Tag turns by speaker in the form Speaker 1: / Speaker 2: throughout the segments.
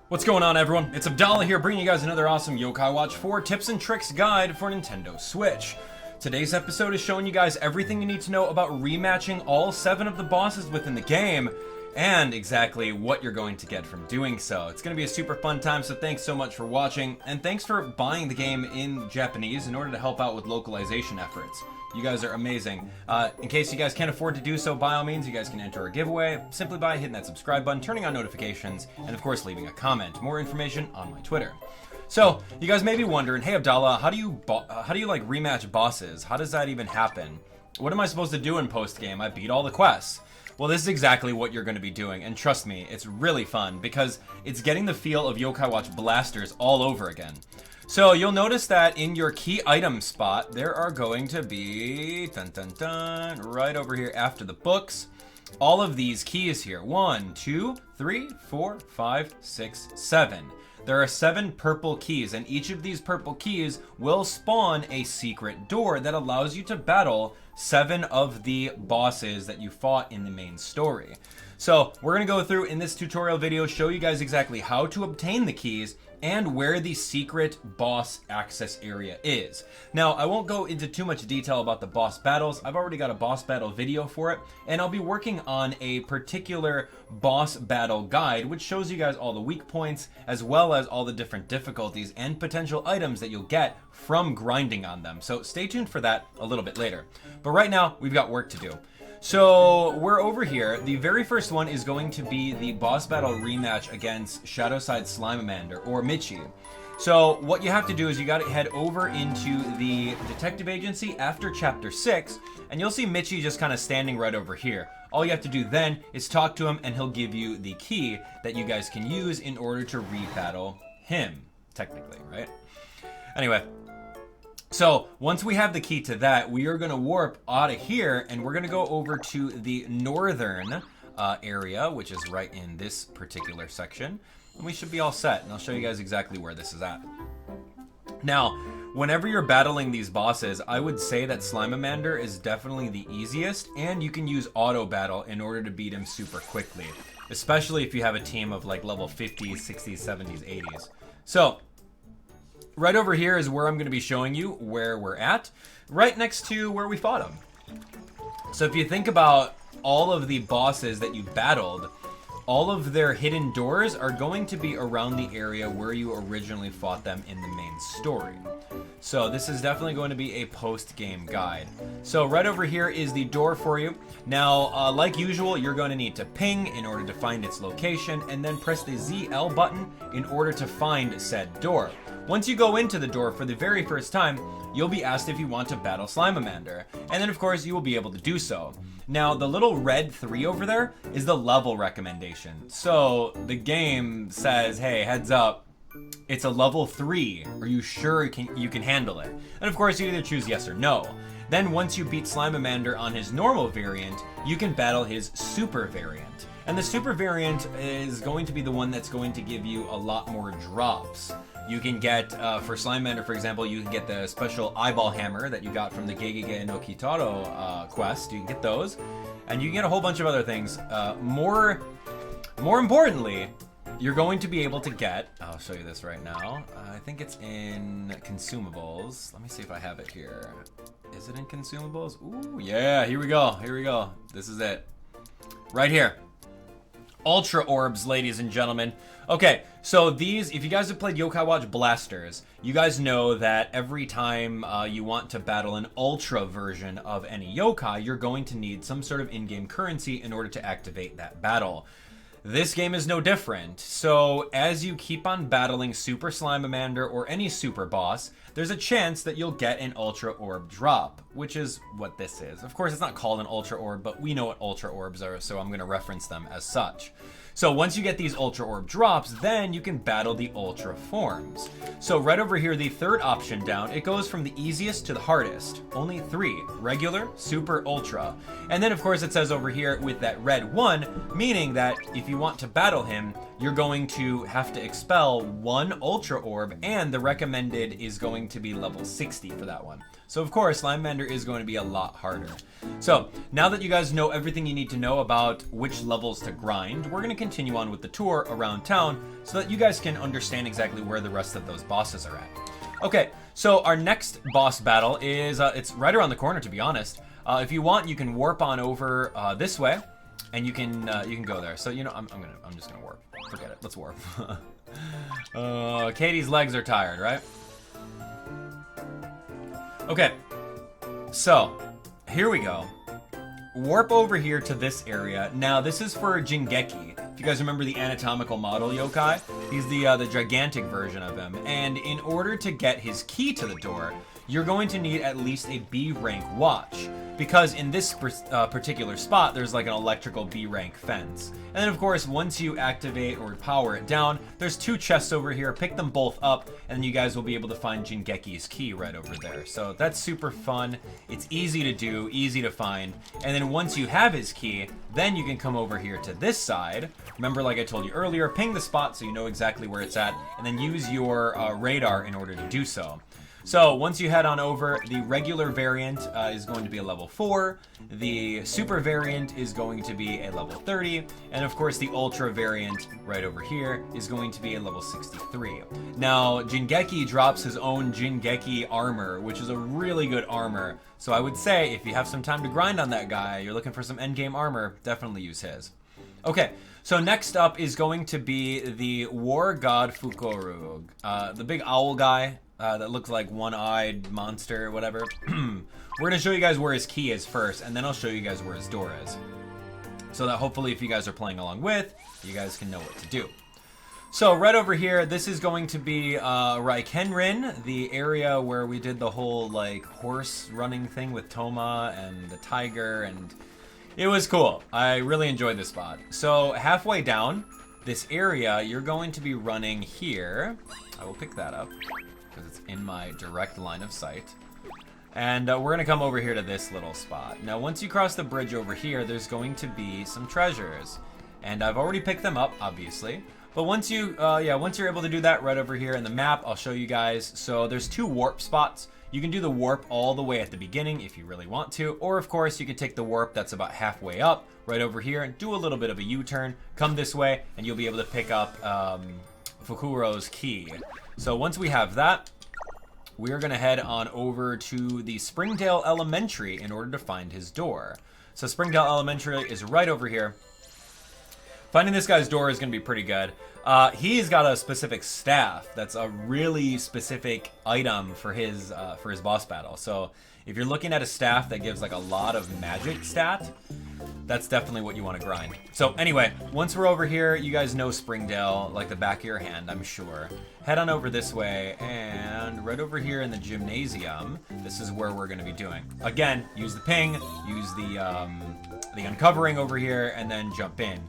Speaker 1: What's going on, everyone? It's Abdallah here, bringing you guys another awesome Yokai Watch 4 tips and tricks guide for Nintendo Switch. Today's episode is showing you guys everything you need to know about rematching all 7 of the bosses within the game, and exactly what you're going to get from doing so. It's going to be a super fun time, so thanks so much for watching, and thanks for buying the game in Japanese in order to help out with localization efforts. You guys are amazing. In case you guys can't afford to do so, by all means, you guys can enter a giveaway simply by hitting that subscribe button, turning on notifications, and of course, leaving a comment. More information on my Twitter. So, you guys may be wondering, hey Abdallah, how do you like rematch bosses? How does that even happen? What am I supposed to do in post-game? I beat all the quests. Well, this is exactly what you're going to be doing, and trust me, it's really fun, because it's getting the feel of Yokai Watch blasters all over again. So you'll notice that in your key item spot, there are going to be, dun dun dun, right over here after the books, all of these keys here. 1, 2, 3, 4, 5, 6, 7. There are 7 purple keys, and each of these purple keys will spawn a secret door that allows you to battle 7 of the bosses that you fought in the main story. So we're going to go through in this tutorial video, show you guys exactly how to obtain the keys and where the secret boss access area is. Now, I won't go into too much detail about the boss battles. I've already got a boss battle video for it, and I'll be working on a particular boss battle guide, which shows you guys all the weak points, as well as all the different difficulties and potential items that you'll get from grinding on them. So stay tuned for that a little bit later. But right now, we've got work to do. So we're over here. The very first one is going to be the boss battle rematch against Shadowside Slimamander, or Michi. So what you have to do is you got to head over into the detective agency after chapter 6, and you'll see Michi just kind of standing right over here. All you have to do then is talk to him, and he'll give you the key that you guys can use in order to re-battle him, technically, right? Anyway. So, once we have the key to that, we are going to warp out of here, and we're going to go over to the northern area, which is right in this particular section. And we should be all set, and I'll show you guys exactly where this is at. Now, whenever you're battling these bosses, I would say that Slimamander is definitely the easiest, and you can use auto battle in order to beat him super quickly. Especially if you have a team of like level 50s, 60s, 70s, 80s. So, right over here is where I'm going to be showing you where we're at, right next to where we fought him. So if you think about all of the bosses that you battled, all of their hidden doors are going to be around the area where you originally fought them in the main story. So this is definitely going to be a post-game guide. So right over here is the door for you. Now, like usual, you're going to need to ping in order to find its location, and then press the ZL button in order to find said door. Once you go into the door for the very first time, you'll be asked if you want to battle Slimamander, and then of course you will be able to do so. Now, the little red 3 over there is the level recommendation. So the game says, hey, heads up, it's a level 3. Are you sure you can handle it? And of course you either choose yes or no. Then once you beat Slimamander on his normal variant, you can battle his super variant. And the super variant is going to be the one that's going to give you a lot more drops. You can get, for Slimamander, for example, you can get the special eyeball hammer that you got from the Gegege no Kitaro quest. You can get those. And you can get a whole bunch of other things. More importantly, you're going to be able to get, I'll show you this right now. I think it's in consumables. Let me see if I have it here. Is it in consumables? Ooh, yeah, here we go. Here we go. This is it. Right here. Ultra Orbs, ladies and gentlemen. Okay, so these, if you guys have played Yokai Watch Blasters, you guys know that every time you want to battle an Ultra version of any Yokai, you're going to need some sort of in-game currency in order to activate that battle. This game is no different. So as you keep on battling Super Slimamander or any super boss, there's a chance that you'll get an Ultra Orb drop, which is what this is. Of course, it's not called an Ultra Orb, but we know what Ultra Orbs are, so I'm going to reference them as such. So once you get these Ultra Orb drops, then you can battle the Ultra forms. So right over here, the third option down, it goes from the easiest to the hardest. Only 3, regular, super, ultra. And then of course it says over here with that red 1, meaning that if you want to battle him, you're going to have to expel 1 Ultra Orb, and the recommended is going to be level 60 for that one. So of course, Slimamander is going to be a lot harder. So now that you guys know everything you need to know about which levels to grind, we're going to continue on with the tour around town so that you guys can understand exactly where the rest of those bosses are at. Okay, so our next boss battle is, it's right around the corner, to be honest. If you want, you can warp on over this way, and you can go there. So, you know, I'm just gonna warp. Forget it, let's warp. Katie's legs are tired, right? Okay, so here we go. Warp over here to this area. Now, this is for Jingeki. If you guys remember the anatomical model Yokai, he's the gigantic version of him. And in order to get his key to the door, you're going to need at least a B rank watch, because in this particular spot, there's like an electrical B rank fence. And then of course, once you activate or power it down, there's 2 chests over here. Pick them both up, and you guys will be able to find Jingeki's key right over there. So that's super fun. It's easy to do, easy to find. And then once you have his key, then you can come over here to this side. Remember, like I told you earlier, ping the spot so you know exactly where it's at, and then use your radar in order to do so. So once you head on over, the regular variant is going to be a level 4, the super variant is going to be a level 30, and of course the ultra variant right over here is going to be a level 63. Now, Jingeki drops his own Jingeki armor, which is a really good armor. So I would say if you have some time to grind on that guy, you're looking for some endgame armor, definitely use his. Okay, so next up is going to be the War God Fukurou, the big owl guy. That looks like one-eyed monster or whatever. We're gonna show you guys where his key is first, and then I'll show you guys where his door is. So that hopefully if you guys are playing along with, you guys can know what to do. So right over here, this is going to be Raikenrin, the area where we did the whole like horse running thing with Toma and the tiger, and it was cool. I really enjoyed this spot. So halfway down this area, you're going to be running here. I will pick that up, it's in my direct line of sight. And we're gonna come over here to this little spot. Now, once you cross the bridge over here, there's going to be some treasures. And I've already picked them up, obviously. But once you, once you're able to do that right over here in the map, I'll show you guys. So there's 2 warp spots. You can do the warp all the way at the beginning if you really want to. Or of course, you can take the warp that's about halfway up right over here and do a little bit of a U-turn. Come this way and you'll be able to pick up Fukurou's key. So once we have that, we're gonna head on over to the Springdale Elementary in order to find his door. So Springdale Elementary is right over here. Finding this guy's door is gonna be pretty good. He's got a specific staff that's a really specific item for his boss battle. So if you're looking at a staff that gives like a lot of magic stat, that's definitely what you want to grind. So anyway, once we're over here, you guys know Springdale like the back of your hand, I'm sure. Head on over this way, and right over here in the gymnasium, this is where we're going to be doing. Again, use the ping, use the uncovering over here, and then jump in.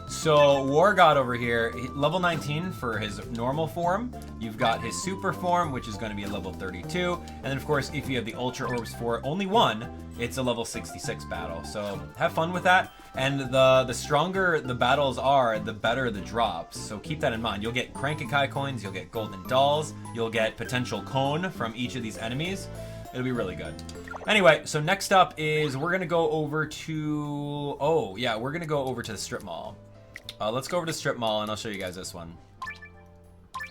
Speaker 1: So War God over here, level 19 for his normal form. You've got his super form, which is going to be a level 32. And then of course, if you have the ultra orbs for only 1, it's a level 66 battle. So have fun with that. And the stronger the battles are, the better the drops. So keep that in mind. You'll get Crankakai coins, you'll get golden dolls, you'll get potential cone from each of these enemies. It'll be really good. Anyway, so next up is we're going to go over to... Oh, yeah, we're going to go over to the strip mall. Let's go over to the strip mall and I'll show you guys this one.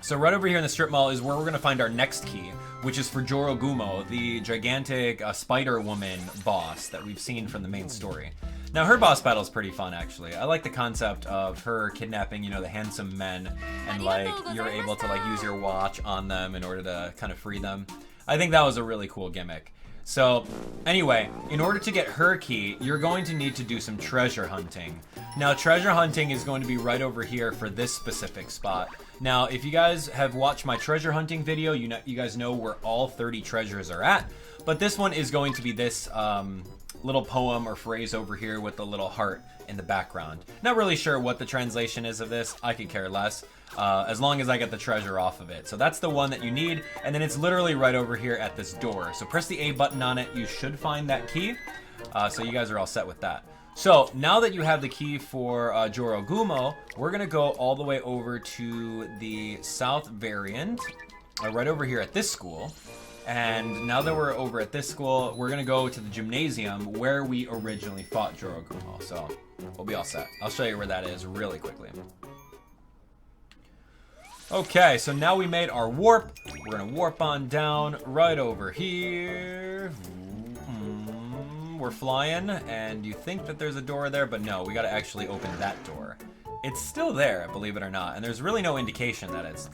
Speaker 1: So right over here in the strip mall is where we're going to find our next key, which is for Giaragumo, the gigantic spider woman boss that we've seen from the main story. Now her boss battle is pretty fun actually. I like the concept of her kidnapping, you know, the handsome men, and like you're able to like use your watch on them in order to kind of free them. I think that was a really cool gimmick. So anyway, in order to get her key, you're going to need to do some treasure hunting. Now treasure hunting is going to be right over here for this specific spot. Now if you guys have watched my treasure hunting video, you guys know where all 30 treasures are at. But this one is going to be this little poem or phrase over here with the little heart in the background. Not really sure what the translation is of this. I could care less. As long as I get the treasure off of it. So that's the one that you need, and then it's literally right over here at this door. So press the A button on it, you should find that key. So you guys are all set with that. So now that you have the key for Giaragumo, we're gonna go all the way over to the south variant, right over here at this school. And now that we're over at this school, we're gonna go to the gymnasium where we originally fought Giaragumo. So we'll be all set. I'll show you where that is really quickly. Okay, so now we made our warp. We're gonna warp on down right over here. We're flying, and you think that there's a door there, but no, we gotta actually open that door. It's still there, believe it or not, and there's really no indication that it's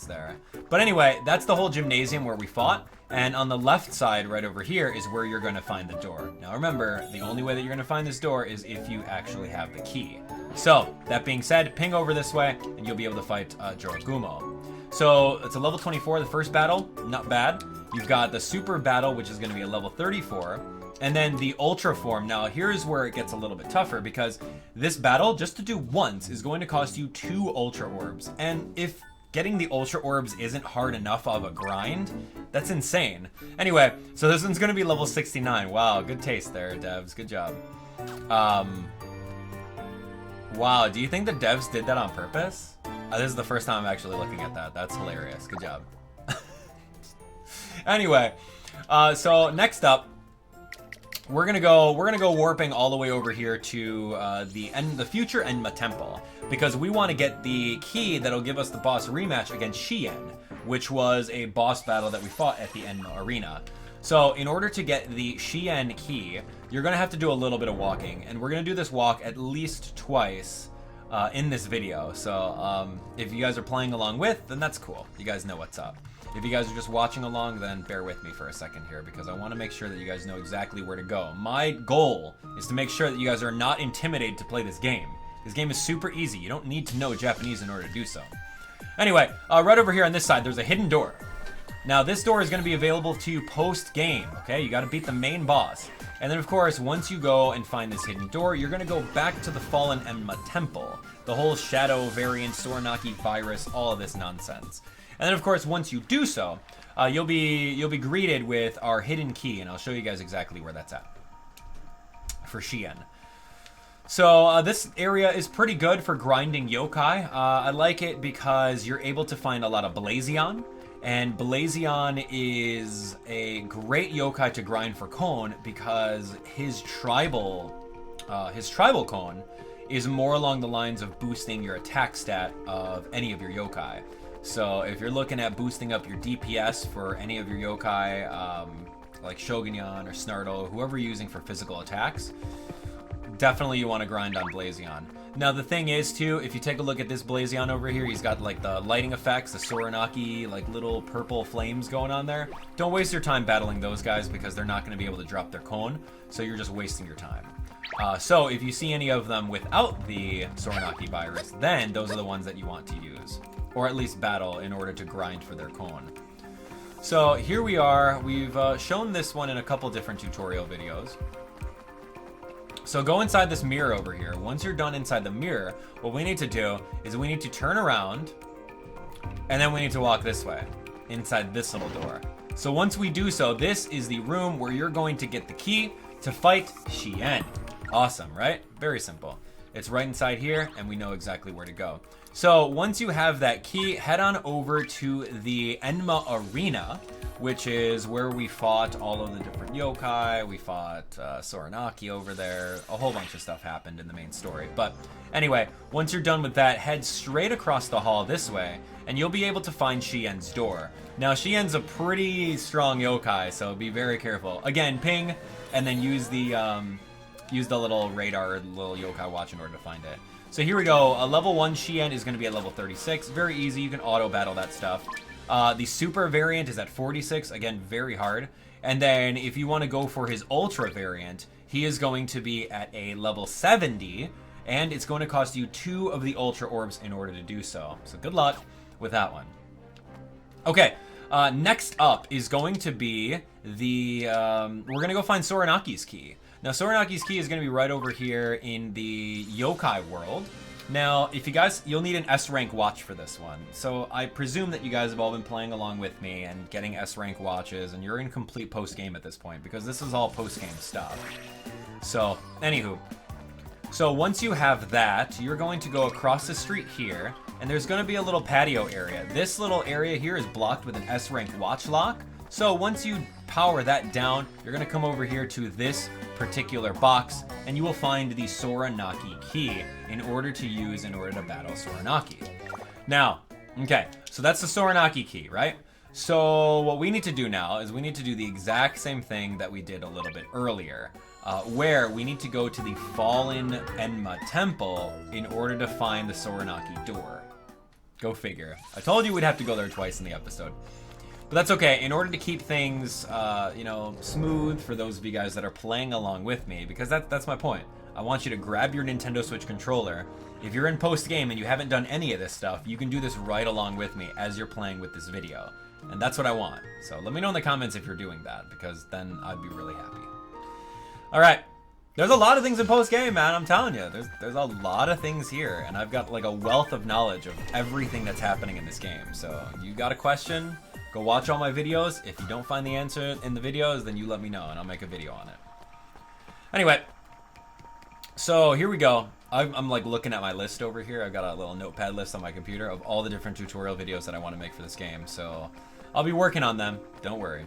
Speaker 1: there. But anyway, that's the whole gymnasium where we fought, and on the left side right over here is where you're gonna find the door. Now remember, the only way that you're gonna find this door is if you actually have the key. So, that being said, ping over this way, and you'll be able to fight Giaragumo. So, it's a level 24, the first battle, not bad. You've got the super battle, which is gonna be a level 34. And then the Ultra form. Now, here's where it gets a little bit tougher because this battle, just to do once, is going to cost you 2 Ultra Orbs. And if getting the Ultra Orbs isn't hard enough of a grind, that's insane. Anyway, so this one's going to be level 69. Wow, good taste there, devs. Good job. Wow, do you think the devs did that on purpose? This is the first time I'm actually looking at that. That's hilarious. Good job. Anyway, so next up, we're gonna go warping all the way over here to the future Enma Temple because we want to get the key that'll give us the boss rematch against Shien, which was a boss battle that we fought at the Enma Arena. So in order to get the Shien key, you're gonna have to do a little bit of walking, and we're gonna do this walk at least twice in this video. So if you guys are playing along with, then that's cool. You guys know what's up. If you guys are just watching along, then bear with me for a second here because I want to make sure that you guys know exactly where to go. My goal is to make sure that you guys are not intimidated to play this game. This game is super easy. You don't need to know Japanese in order to do so. Anyway, right over here on this side, there's a hidden door. Now, this door is going to be available to you post-game, okay? You got to beat the main boss. And then, of course, once you go and find this hidden door, you're going to go back to the Fallen Enma Temple. The whole Shadow variant, Soranaki virus, all of this nonsense. And then, of course, once you do so, you'll be greeted with our hidden key, and I'll show you guys exactly where that's at for Shien. So this area is pretty good for grinding yokai. I like it because you're able to find a lot of Blazion, and Blazion is a great yokai to grind for Kon because his tribal Kon is more along the lines of boosting your attack stat of any of your yokai. So if you're looking at boosting up your DPS for any of your yokai, like Shogunyan or Snartle, whoever you're using for physical attacks, definitely you want to grind on Blazion. Now the thing is too, if you take a look at this Blazion over here, he's got like the lighting effects, the Soranaki, like little purple flames going on there. Don't waste your time battling those guys because they're not going to be able to drop their Kon, so you're just wasting your time. So if you see any of them without the Soranaki virus, then those are the ones that you want to use. Or at least battle in order to grind for their Kon. So here we are. We've shown this one in a couple different tutorial videos. So go inside this mirror over here. Once you're done inside the mirror, what we need to do is we need to turn around and then we need to walk this way inside this little door. So once we do so, this is the room where you're going to get the key to fight Shien. Awesome, right? Very simple. It's right inside here and we know exactly where to go. So once you have that key, head on over to the Enma Arena, which is where we fought all of the different yokai. We fought Soranaki over there. A whole bunch of stuff happened in the main story. But anyway, once you're done with that, head straight across the hall this way, and you'll be able to find Shien's door. Now, Shien's a pretty strong yokai, so be very careful. Again, ping, and then use the little radar, little yokai watch in order to find it. So here we go. A level 1 Shien is going to be at level 36. Very easy. You can auto battle that stuff. The super variant is at 46. Again, very hard. And then if you want to go for his ultra variant, he is going to be at a level 70. And it's going to cost you 2 of the ultra orbs in order to do so. So good luck with that one. Okay. Next up is going to be the... we're going to go find Soranaki's key. Now, Soranaki's key is going to be right over here in the yokai world. Now, if you guys, you'll need an S rank watch for this one. So I presume that you guys have all been playing along with me and getting S rank watches, and you're in complete post game at this point because this is all post game stuff. So, anywho. So once you have that, you're going to go across the street here, and there's going to be a little patio area. This little area here is blocked with an S-rank watch lock. So once you power that down, you're going to come over here to this particular box, and you will find the Soranaki key in order to battle Soranaki. Now, okay, so that's the Soranaki key, right? So what we need to do now is we need to do the exact same thing that we did a little bit earlier, where we need to go to the Fallen Enma Temple in order to find the Soranaki door. Go figure. I told you we'd have to go there twice in the episode. But that's okay. In order to keep things, you know, smooth for those of you guys that are playing along with me, because that's my point. I want you to grab your Nintendo Switch controller. If you're in post-game and you haven't done any of this stuff, you can do this right along with me as you're playing with this video. And that's what I want. So let me know in the comments if you're doing that, because then I'd be really happy. Alright. There's a lot of things in post-game, man. I'm telling you. There's a lot of things here. And I've got like a wealth of knowledge of everything that's happening in this game. So you got a question? Go watch all my videos. If you don't find the answer in the videos, then you let me know and I'll make a video on it. Anyway, so here we go. I'm like looking at my list over here. I've got a little notepad list on my computer of all the different tutorial videos that I want to make for this game. So I'll be working on them. Don't worry.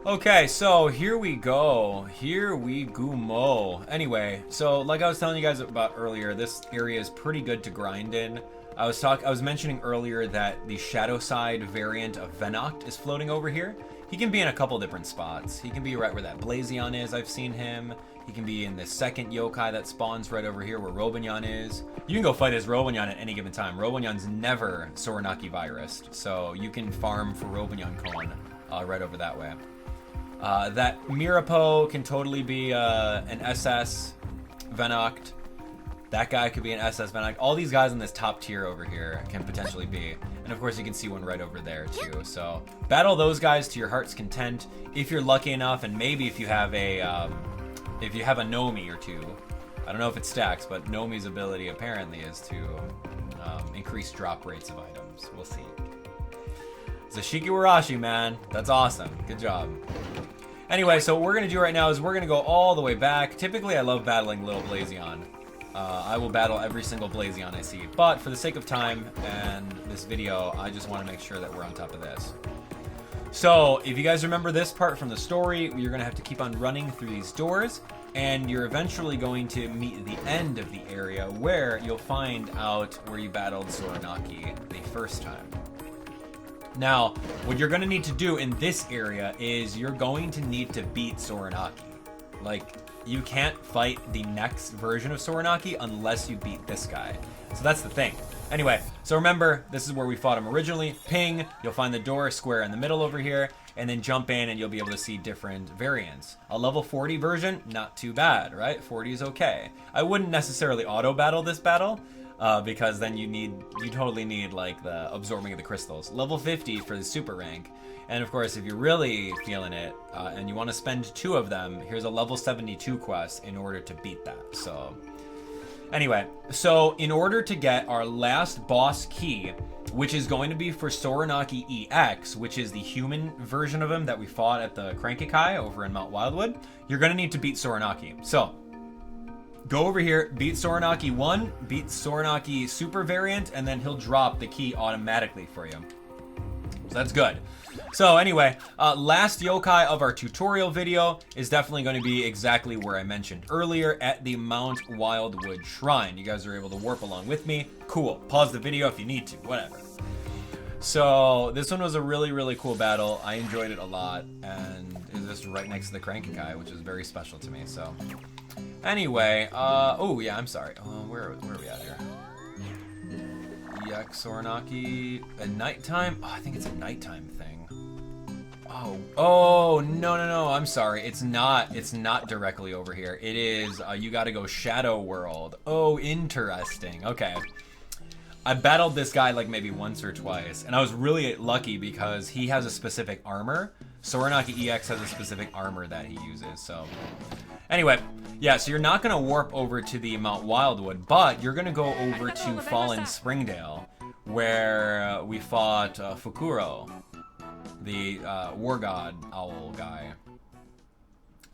Speaker 1: Okay, so here we go. Here we go. Anyway, so like I was telling you guys about earlier, this area is pretty good to grind in. I was mentioning earlier that the Shadow Side variant of Venoct is floating over here. He can be in a couple different spots. He can be right where that Blazion is, I've seen him. He can be in the second yokai that spawns right over here where Robonyan is. You can go fight as Robonyan at any given time. Robonyan's never Soranaki virused, so you can farm for Robonyan Cone right over that way. That Mirapo can totally be an SS Venoct. That guy could be an SS Venoct. All these guys in this top tier over here can potentially be. And of course you can see one right over there too. So battle those guys to your heart's content. If you're lucky enough, and maybe if you have a Nomi or two. I don't know if it stacks, but Nomi's ability apparently is to increase drop rates of items. We'll see. Zashiki Warashi, man. That's awesome. Good job. Anyway, so what we're going to do right now is we're going to go all the way back. Typically, I love battling Little Blazion. I will battle every single Blazion I see. But for the sake of time and this video, I just want to make sure that we're on top of this. So, if you guys remember this part from the story, you're going to have to keep on running through these doors. And you're eventually going to meet the end of the area where you'll find out where you battled Soranaki the first time. Now, what you're going to need to do in this area is you're going to need to beat Soranaki. Like, you can't fight the next version of Soranaki unless you beat this guy. So that's the thing. Anyway, so remember, this is where we fought him originally. Ping, you'll find the door square in the middle over here, and then jump in and you'll be able to see different variants. A level 40 version, not too bad, right? 40 is okay. I wouldn't necessarily auto-battle this battle, because then you totally need like the absorbing of the crystals. Level 50 for the super rank. And of course, if you're really feeling it, and you want to spend 2 of them, here's a level 72 quest in order to beat that. So anyway, so in order to get our last boss key, which is going to be for Soranaki EX, which is the human version of him that we fought at the Crankikai over in Mount Wildwood, you're going to need to beat Soranaki. So go over here, beat Soranaki 1, beat Soranaki super variant, and then he'll drop the key automatically for you. So that's good. So anyway, last yokai of our tutorial video is definitely going to be exactly where I mentioned earlier at the Mount Wildwood Shrine. You guys are able to warp along with me. Cool. Pause the video if you need to, whatever. So this one was a really, really cool battle. I enjoyed it a lot, and it was just right next to the Crankikai, which is very special to me. So anyway, oh yeah, I'm sorry. Where are we at here? EX Soranaki at nighttime? Oh, I think it's a nighttime thing. Oh, no, I'm sorry. It's not directly over here. It is, you gotta go Shadow World. Oh, interesting. Okay. I battled this guy like maybe once or twice, and I was really lucky because he has a specific armor. Soranaki EX has a specific armor that he uses, so. Anyway, yeah, so you're not gonna warp over to the Mount Wildwood, but you're gonna go over to Fallen Springdale, where we fought Fukurou, the War God Owl guy.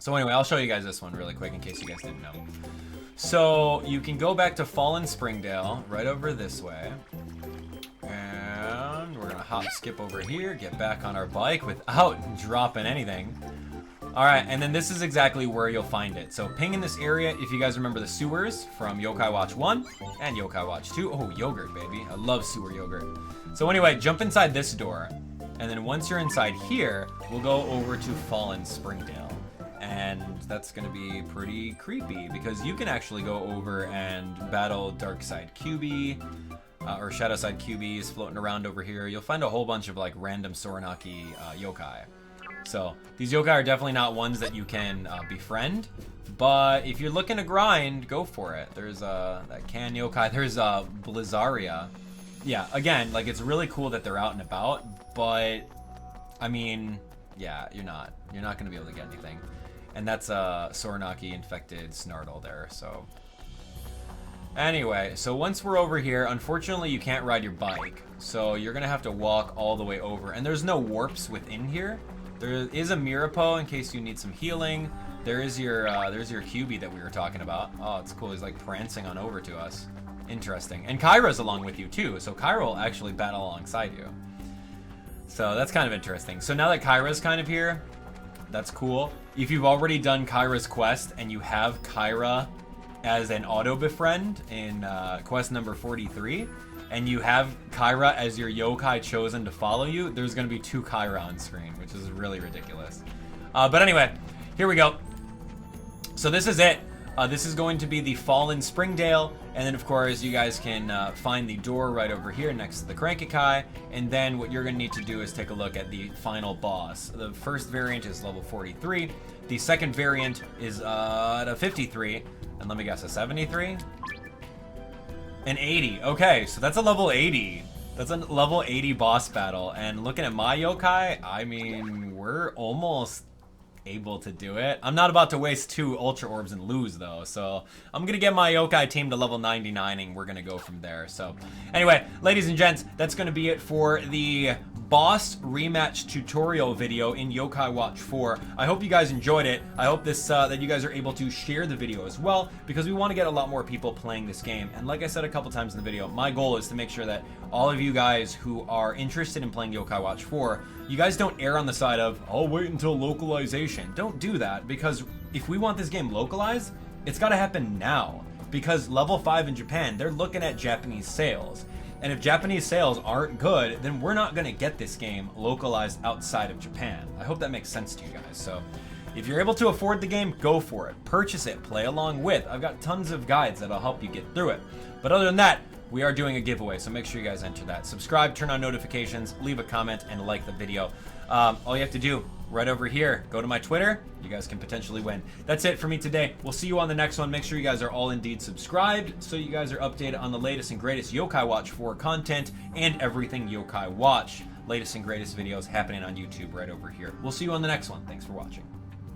Speaker 1: So anyway, I'll show you guys this one really quick in case you guys didn't know. So you can go back to Fallen Springdale right over this way. And we're gonna hop skip over here, get back on our bike without dropping anything. Alright, and then this is exactly where you'll find it. So ping in this area if you guys remember the sewers from Yokai Watch 1 and Yokai Watch 2. Oh, yogurt, baby. I love sewer yogurt. So anyway, jump inside this door. And then once you're inside here, we'll go over to Fallen Springdale. And that's going to be pretty creepy because you can actually go over and battle Darkside QB or Shadowside QBs floating around over here. You'll find a whole bunch of like random Soranaki yokai. So these yokai are definitely not ones that you can befriend, but if you're looking to grind, go for it. There's that can yokai. There's Blizzaria. Yeah, again, like it's really cool that they're out and about, but I mean, yeah, you're not gonna be able to get anything. And that's a Soranaki infected Snartle there. So anyway, so once we're over here, unfortunately you can't ride your bike, so you're gonna have to walk all the way over. And there's no warps within here. There is a Mirapo in case you need some healing. There's your QB that we were talking about. Oh, it's cool. He's like prancing on over to us. Interesting. And Kyra's along with you too, so Kyra will actually battle alongside you. So that's kind of interesting. So now that Kyra's kind of here, that's cool. If you've already done Kyra's quest and you have Kyra as an auto befriend in quest number 43, and you have Kyra as your yokai chosen to follow you, there's going to be 2 Kyra on screen, which is really ridiculous. But anyway, here we go. So this is it. This is going to be the Fallen Springdale, and then of course you guys can find the door right over here next to the Crankikai, and then what you're going to need to do is take a look at the final boss. The first variant is level 43, the second variant is at a 53, and let me guess, a 73? An 80. Okay, so that's a level 80. That's a level 80 boss battle, and looking at my yokai, I mean, we're almost able to do it. I'm not about to waste 2 Ultra Orbs and lose though, so I'm gonna get my yokai team to level 99 and we're gonna go from there. So anyway, ladies and gents, that's gonna be it for the boss rematch tutorial video in Yokai Watch 4. I hope you guys enjoyed it. I hope this that you guys are able to share the video as well, because we want to get a lot more people playing this game. And like I said a couple times in the video, my goal is to make sure that all of you guys who are interested in playing Yokai Watch 4, you guys don't err on the side of, I'll wait until localization. Don't do that, because if we want this game localized, it's got to happen now. Because level 5 in Japan, they're looking at Japanese sales. And if Japanese sales aren't good, then we're not going to get this game localized outside of Japan. I hope that makes sense to you guys. So if you're able to afford the game, go for it. Purchase it, play along with. I've got tons of guides that'll help you get through it. But other than that, we are doing a giveaway, so make sure you guys enter that. Subscribe, turn on notifications, leave a comment, and like the video. All you have to do, right over here, go to my Twitter. You guys can potentially win. That's it for me today. We'll see you on the next one. Make sure you guys are all indeed subscribed so you guys are updated on the latest and greatest Yokai Watch 4 content and everything Yokai Watch. Latest and greatest videos happening on YouTube right over here. We'll see you on the next one. Thanks for watching.